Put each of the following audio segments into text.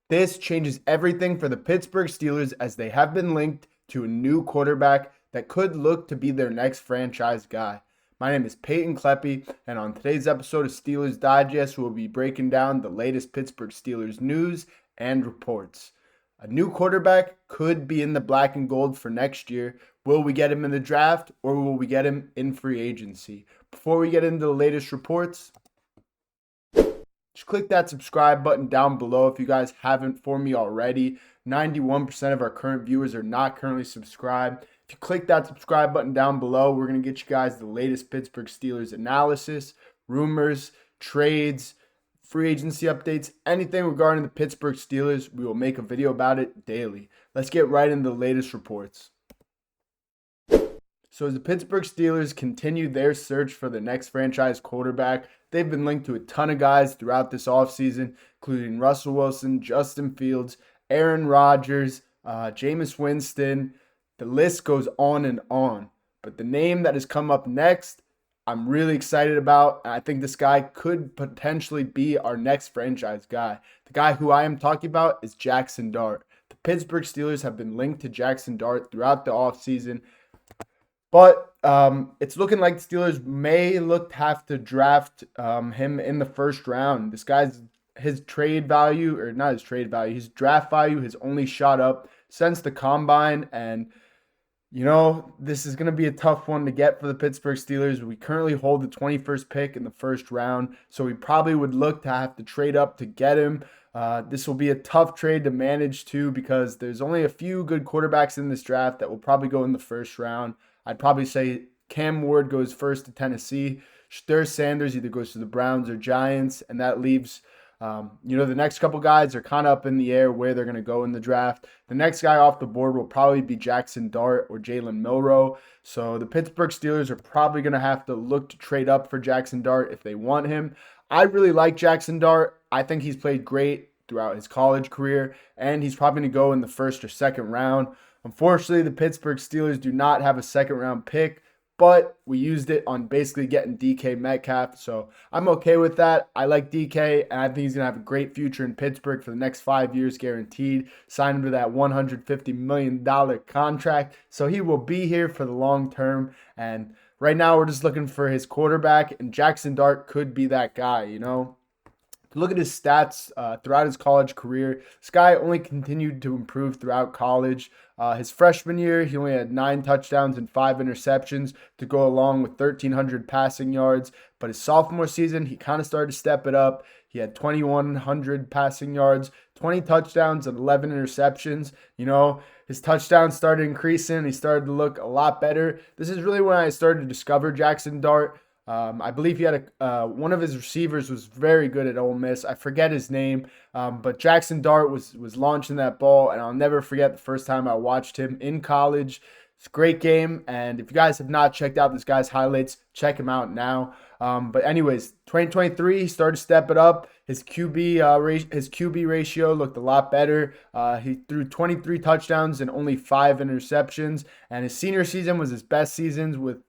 This changes everything for the Pittsburgh Steelers as they have been linked to a new quarterback that could look to be their next franchise guy. My name is Peyton Kleppe, and on today's episode of Steelers Digest, we'll be breaking down the latest Pittsburgh Steelers news and reports. A new quarterback could be in the black and gold for next year. Will we get him in the draft, or will we get him in free agency? Before we get into the latest reports, just click that subscribe button down below if you guys haven't for me already. 91% of our current viewers are not currently subscribed. If you click that subscribe button down below, we're going to get you guys the latest Pittsburgh Steelers analysis, rumors, trades, free agency updates, anything regarding the Pittsburgh Steelers. We will make a video about it daily. Let's get right into the latest reports. So as the Pittsburgh Steelers continue their search for the next franchise quarterback, they've been linked to a ton of guys throughout this offseason, including Russell Wilson, Justin Fields, Aaron Rodgers, Jameis Winston. The list goes on and on. But the name that has come up next, I'm really excited about, and I think this guy could potentially be our next franchise guy. The guy who I am talking about is Jaxson Dart. The Pittsburgh Steelers have been linked to Jaxson Dart throughout the offseason. But it's looking like the Steelers may look to have to draft him in the first round. This guy's his trade value, or not his trade value, his draft value has only shot up since the combine. And, you know, this is going to be a tough one to get for the Pittsburgh Steelers. We currently hold the 21st pick in the first round, so we probably would look to have to trade up to get him. This will be a tough trade to manage too, because there's only a few good quarterbacks in this draft that will probably go in the first round. I'd probably say Cam Ward goes first to Tennessee. Shedeur Sanders either goes to the Browns or Giants, and that leaves, the next couple guys are kind of up in the air where they're going to go in the draft. The next guy off the board will probably be Jaxson Dart or Jalen Milroe. So the Pittsburgh Steelers are probably going to have to look to trade up for Jaxson Dart if they want him. I really like Jaxson Dart. I think he's played great throughout his college career, and he's probably going to go in the first or second round. Unfortunately, the Pittsburgh Steelers do not have a second-round pick, but we used it on basically getting DK Metcalf, so I'm okay with that. I like DK, and I think he's going to have a great future in Pittsburgh for the next 5 years guaranteed. Sign him to that $150 million contract, so he will be here for the long term, and right now we're just looking for his quarterback, and Jaxson Dart could be that guy, you know. Look at his stats throughout his college career. This guy only continued to improve throughout college. His freshman year, he only had 9 touchdowns and 5 interceptions to go along with 1,300 passing yards. But his sophomore season, he kind of started to step it up. He had 2,100 passing yards, 20 touchdowns, and 11 interceptions. You know, his touchdowns started increasing. He started to look a lot better. This is really when I started to discover Jaxson Dart. I believe he had one of his receivers was very good at Ole Miss. I forget his name, but Jaxson Dart was launching that ball, and I'll never forget the first time I watched him in college. It's a great game, and if you guys have not checked out this guy's highlights, check him out now. But anyways, 2023, he started to step it up. His QB ratio looked a lot better. He threw 23 touchdowns and only 5 interceptions, and his senior season was his best seasons with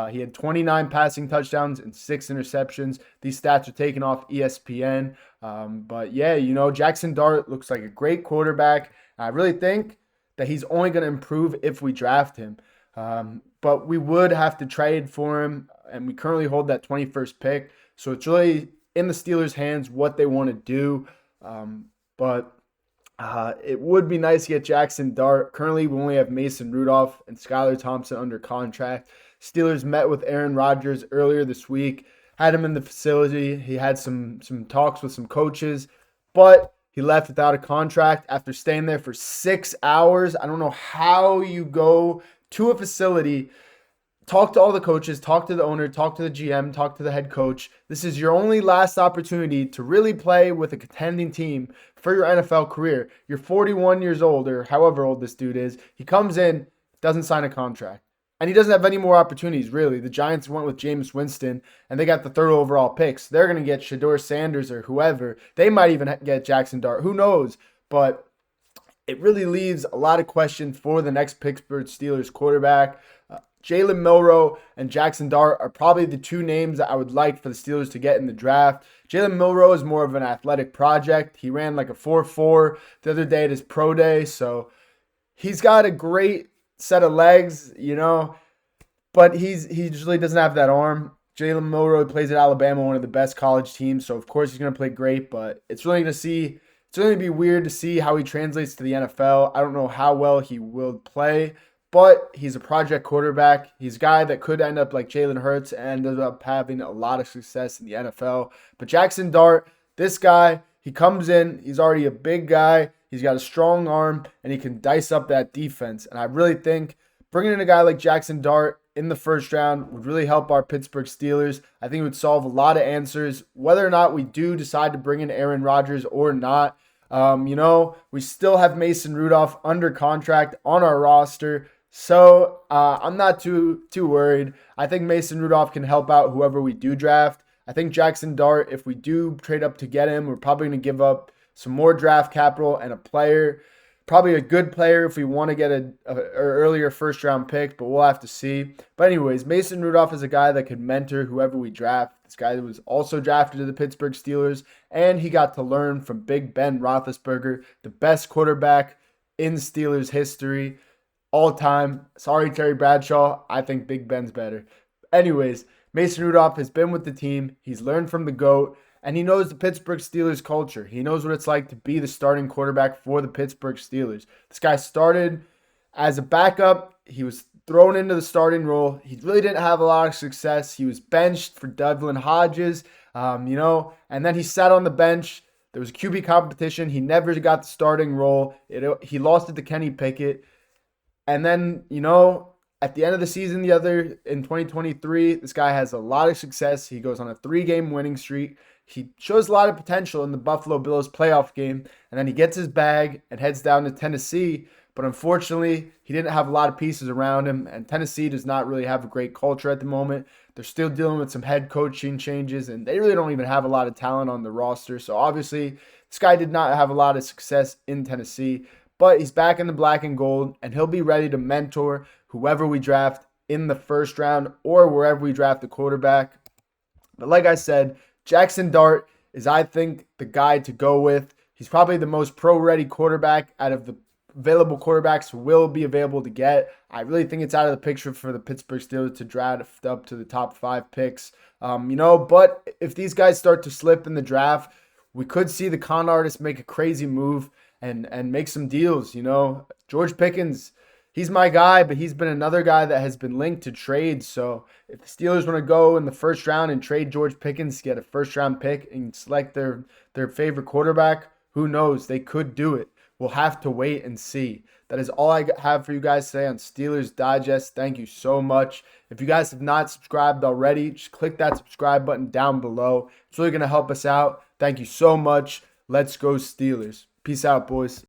he had 29 passing touchdowns and 6 interceptions. These stats are taken off ESPN. But yeah, Jaxson Dart looks like a great quarterback. I really think that he's only going to improve if we draft him. But we would have to trade for him, and we currently hold that 21st pick. So it's really in the Steelers' hands what they want to do. But it would be nice to get Jaxson Dart. Currently, we only have Mason Rudolph and Skylar Thompson under contract. Steelers met with Aaron Rodgers earlier this week, had him in the facility. He had some talks with some coaches, but he left without a contract after staying there for 6 hours. I don't know how you go to a facility, talk to all the coaches, talk to the owner, talk to the GM, talk to the head coach. This is your only last opportunity to really play with a contending team for your NFL career. You're 41 years old, or however old this dude is. He comes in, doesn't sign a contract. And he doesn't have any more opportunities, really. The Giants went with Jameis Winston, and they got the 3rd overall picks. They're going to get Shedeur Sanders or whoever. They might even get Jaxson Dart. Who knows? But it really leaves a lot of questions for the next Pittsburgh Steelers quarterback. Jalen Milroe and Jaxson Dart are probably the 2 names that I would like for the Steelers to get in the draft. Jalen Milroe is more of an athletic project. He ran like a 4.4 the other day at his pro day. So he's got a great set of legs, but he usually doesn't have that arm. Jalen Milroe plays at Alabama, one of the best college teams, so of course he's going to play great, but it's really going to be weird to see how he translates to the NFL. I don't know how well he will play, but he's a project quarterback. He's a guy that could end up like Jalen Hurts and end up having a lot of success in the NFL. But Jaxson Dart, this guy, he comes in, he's already a big guy, he's got a strong arm, and he can dice up that defense. And I really think bringing in a guy like Jaxson Dart in the first round would really help our Pittsburgh Steelers. I think it would solve a lot of answers. Whether or not we do decide to bring in Aaron Rodgers or not, we still have Mason Rudolph under contract on our roster. So I'm not too worried. I think Mason Rudolph can help out whoever we do draft. I think Jaxson Dart, if we do trade up to get him, we're probably going to give up some more draft capital and a player. Probably a good player if we want to get an earlier first-round pick, but we'll have to see. But anyways, Mason Rudolph is a guy that could mentor whoever we draft. This guy was also drafted to the Pittsburgh Steelers, and he got to learn from Big Ben Roethlisberger, the best quarterback in Steelers history all time. Sorry, Terry Bradshaw. I think Big Ben's better. Anyways, Mason Rudolph has been with the team. He's learned from the GOAT. And he knows the Pittsburgh Steelers culture. He knows what it's like to be the starting quarterback for the Pittsburgh Steelers. This guy started as a backup. He was thrown into the starting role. He really didn't have a lot of success. He was benched for Devlin Hodges, and then he sat on the bench. There was a QB competition. He never got the starting role. He lost it to Kenny Pickett. And then, at the end of the season in 2023, this guy has a lot of success. He goes on a 3-game winning streak. He shows a lot of potential in the Buffalo Bills playoff game, and then he gets his bag and heads down to Tennessee. But unfortunately, he didn't have a lot of pieces around him, and Tennessee does not really have a great culture at the moment. They're still dealing with some head coaching changes, and they really don't even have a lot of talent on the roster. So obviously, this guy did not have a lot of success in Tennessee, but he's back in the black and gold, and he'll be ready to mentor whoever we draft in the first round or wherever we draft the quarterback. But like I said, Jaxson Dart is, I think, the guy to go with. He's probably the most pro-ready quarterback out of the available quarterbacks who will be available to get. I really think it's out of the picture for the Pittsburgh Steelers to draft up to the top 5 picks. But if these guys start to slip in the draft, we could see the con artists make a crazy move and make some deals. George Pickens, he's my guy, but he's been another guy that has been linked to trades. So if the Steelers want to go in the first round and trade George Pickens, get a first-round pick and select their favorite quarterback, who knows? They could do it. We'll have to wait and see. That is all I have for you guys today on Steelers Digest. Thank you so much. If you guys have not subscribed already, just click that subscribe button down below. It's really going to help us out. Thank you so much. Let's go Steelers. Peace out, boys.